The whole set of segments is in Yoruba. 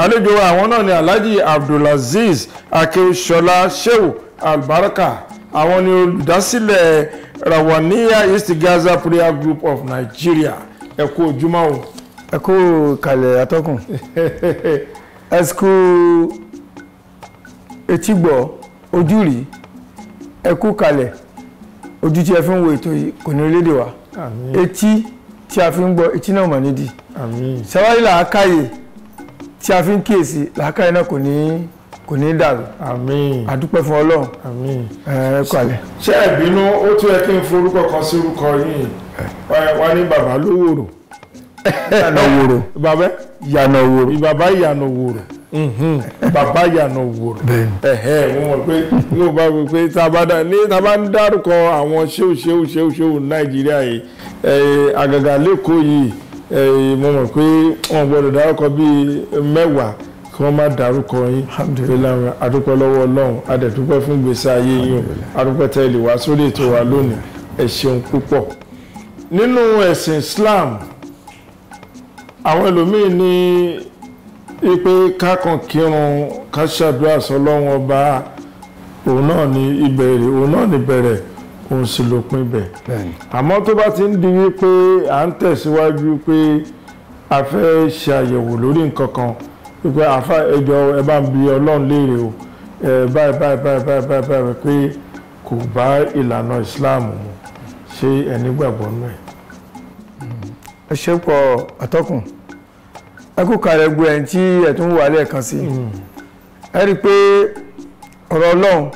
àlejò àwọn náà ni Alhaji Abdulaziz Akeushola Shehu Albaraka, àwọn ni olùdásílẹ̀ Rawaniya Istigaza Prayer Group of Nigeria. Ẹ kú ojúmọ́ o. Ẹ kú kalẹ̀ atọ́kùn. Ẹ kú etígbọ̀ ojúrí. Ẹ kú kalẹ̀ ojú tí ẹ fi ń wo ètò yìí kò ní orílẹ̀-èdè wa. Etí tí a fi ń gbọ́ etí náà mà nídìí. Ṣàwárí làákàyè tí a fi ń kíyèsí làákàyè náà kò ní dàrú. Àdúpẹ́ fún Ọlọ́run. Ẹ kú kalẹ̀. Ṣé ẹ bínú ó tún yẹ kí n forúkọ kan sí orúkọ yìí? Wọ́n ní bàbá lówòrò. Ìyànàwòrò. Bàbá Ìyànàwòrò. Bàbá Ìyànàwòrò. Bàbá Ìyànàwòrò. Wọ́n mọ̀ pé yóò bá wí pé tá a bá ń dárúkọ àwọn ṣéwù Nàìjíríà yìí àgàgà lẹ́kọ̀ọ́ yìí mo mọ̀ pé wọ́n gbọ́dọ̀ dárúkọ bíi 10 kí wọ́n má dárúkọ yín. Alhamdulillah. Adúpẹ́ lọ́wọ́ Ọlọ́run, adẹ̀dúpẹ́ fún gbèsè ayé yín, adúpẹ́ tẹ́lẹ̀ wá sórí ètò wa lónìí. Ẹ ṣeun púpọ̀. Nínú ẹ̀sìn Islam àwọn ẹlòmíì ní pé kákan kírun ká ṣàdúrà sọ́lọ́run ọba òun náà ní ìbẹ̀rẹ̀ òun sì lópin bẹ̀. Àmọ́ tó bá ti ń di wípé à ń tẹ̀síwájú pé a fẹ́ ṣe àyẹ̀wò lórí nǹkan kan wípé àfa ẹjọ́ ẹ bá ń bi Ọlọ́run léèrè o báyìí pé kò bá ìlànà Islam mu, ṣé ẹni gbàgbọ́ nù ẹ̀? Ẹ ṣe pọ̀ atọ́kùn. Ẹ kú kalẹ̀ gbọ́ ẹni tí ẹ̀ tún wà lẹ́ẹ̀kan sí. Ẹ rí i pé ọ̀rọ̀ Ọlọ́run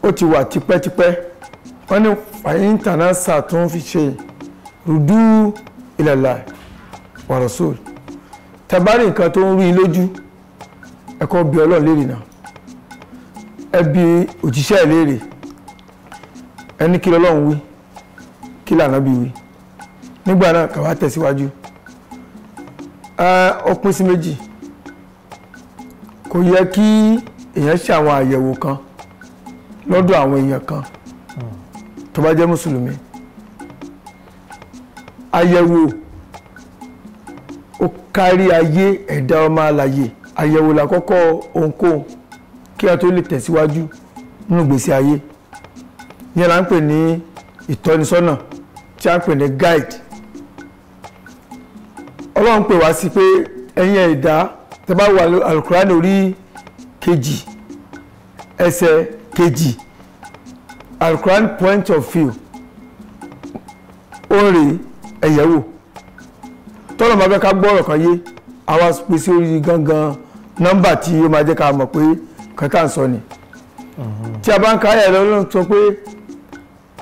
ó ti wà tipẹ́tipẹ́. Wọ́n ní fàyín tànásà tó ń fi ṣe rùdú ìlàlà wa rasul. Tẹ̀bárì nǹkan tó ń rí lójú ẹ̀kọ́ bí Ọlọ́run léèrè náà. Ẹ bi òjíṣẹ́ léèrè. Ẹni kí l'Ọlọ́run wí, kí l'Ànábì wí. Nígbà náà ká wá tẹ̀síwájú. Ó pín sí méjì. Kò yẹ kí èèyàn ṣe àwọn àyẹ̀wò kan lọ́dọ̀ àwọn èèyàn kan tó bá jẹ́ mùsùlùmí. Àyẹ̀wò ó kárí ayé ẹ̀dá ọmọ alààyè. Àyẹ̀wò làkọ́kọ́ ohunkóhun kí a tó lè tẹ̀síwájú nínú ìgbésí ayé. Ní là ń pè ní ìtọ́nisọ́nà tí a ń pè ní guide. Ọlọ́run pè wá sí pé ẹ̀yin ẹ̀dá tẹ́ bá wà Al-Qur'an orí 2 ẹsẹ̀ 2 Al-Qur'an point of view ó rè ẹ̀yẹ̀wò. Tọ́lọ̀ máa fẹ́ ká gbọ́rọ̀ kan yé àwa pè sí orí gangan nọ́mbà tí ó máa jẹ́ ká mọ̀ pé kẹta ń sọ ni. Tí a bá ń ka ayà Ọlọ́run sọ pé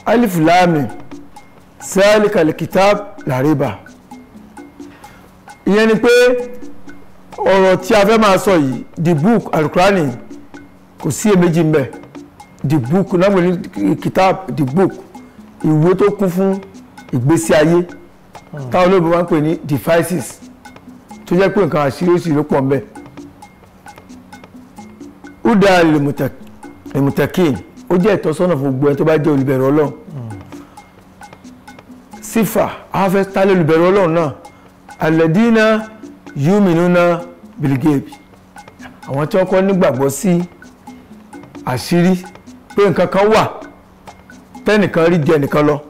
alif lam mim zalikal kitab la riba. Ìyẹn ni pé ọ̀rọ̀ tí a fẹ́ máa sọ yìí the book Al-Qur'ani kò sí èméjì ń bẹ. The book náà ní kitab the book ìwé tó kún fún ìgbésí ayé táwọn olóògbé wá ń pè ní devices tó jẹ́ pé nǹkan àṣírí ó sì ló pọ̀ ń bẹ. Uda lil-muttaqin ó jẹ́ ìtọ́sọ́nà fún gbogbo ẹni tó bá jẹ́ olùbẹ̀rù Ọlọ́run. Sífà a fẹ́ tálẹ̀ olùbẹ̀rù Ọlọ́run náà alladina yuminuna bil-ghaibi, àwọn tí wọ́n kọ́ nígbàgbọ́ sí àṣírí pé nǹkan kan wà tẹ́nìkan rí jẹ nìkan lọ.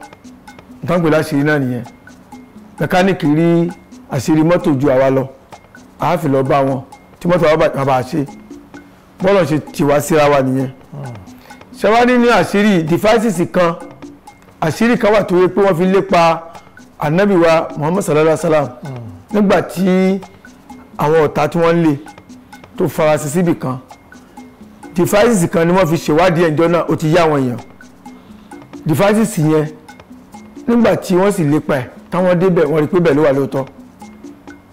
Nǹkan pè láṣírí náà nìyẹn. Mẹkáníìkì rí àṣírí mọ́tò ju àwa lọ, a fi lọ bá wọn tí mọ́tò wa bá ṣe bọ́lọ̀ ṣe ti wá síra wa nìyẹn. Ṣẹwárí ní àṣírí devices kan, àṣírí kan wà tó yẹ pé wọ́n fi lépa Ànábì wa Muhammad sallallahu alaihi wasallam nígbà tí àwọn ọ̀tá tí wọ́n lé tó farasí síbì kan. Devices kan ni wọ́n fi ṣèwádìí ẹ̀jọ́ náà ó ti yá àwọn èèyàn. Devices yẹn nígbà tí wọ́n sì lépa ẹ̀ táwọn débẹ̀ wọ́n rí pé bẹ́ẹ̀ ló wà lóòótọ́.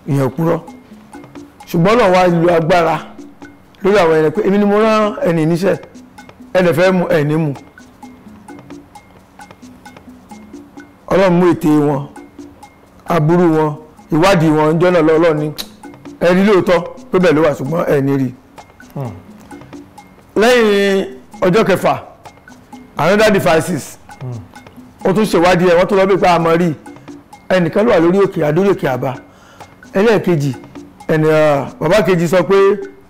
Ìyẹn kúrò. Ṣùgbọ́n náà wá lo agbára lórí àwọn ẹni pé èmi ni mo rán ẹni níṣẹ́ ẹni fẹ́ mú ẹni mú. Ọlọ́run mú ète wọn, aburú wọn, ìwádìí wọn jọ́nà lọ́lọ́ ní ẹni lóòótọ́ pé bẹ́ẹ̀ ló wà ṣùgbọ́n ẹni rí. Lẹ́yìn ọjọ́ kẹfà another devices ó tún ṣèwádìí ẹ̀ wọ́n tó lọ bí pa àmọ́ rí ẹnìkan ló wà lórí òkè àdórí òkè àbá. Ẹlẹ́ẹ̀kejì ẹni bàbá kejì sọ pé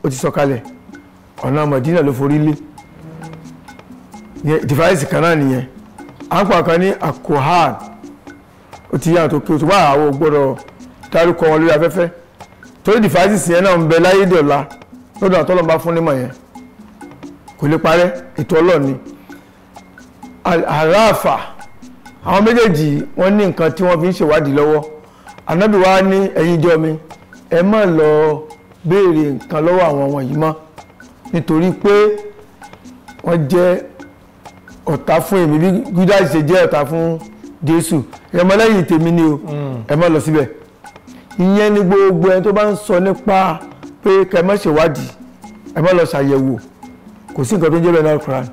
ó ti sọ̀kalẹ̀ ọ̀nà Mádínà ló forí lé dìfáìsì kan náà nìyẹn à ń pa kan ní akohan ó ti yàtọ̀ kí o tó bá àwọn gbọ́dọ̀ dárúkọ wọn lórí afẹ́fẹ́ torí dìfáìsì yẹn náà ń bẹ láyé dọ̀la lọ́dọ̀ àtọ́lọ́mbá fún nímọ̀ yẹn kò lè parẹ́ ètò ọlọ́ọ̀ni àràfà àwọn méjèèjì wọ́n ní nǹkan tí wọ́n fi ń ṣèwádìí lọ́wọ́ ànábì wa ní ẹ̀yin ìjọ mi ẹ má lọ béèrè nǹkan lọ́wọ́ àwọn wọ̀nyí mọ́ nítorí pé wọ́n jẹ́ ọ̀tá fún èmi bí Júdásì ṣe jẹ́ ọ̀tá fún Jésù ẹmọlẹ́yìn tèmi ni o ẹ má lọ síbẹ̀ ìyẹn ni gbogbo ẹni tó bá ń sọ nípa pé kẹ́ má ṣèwádìí ẹ má lọ ṣàyẹ̀wò kò sí nǹkan tó ń jẹ́ bẹ́ẹ̀ náà Kùránì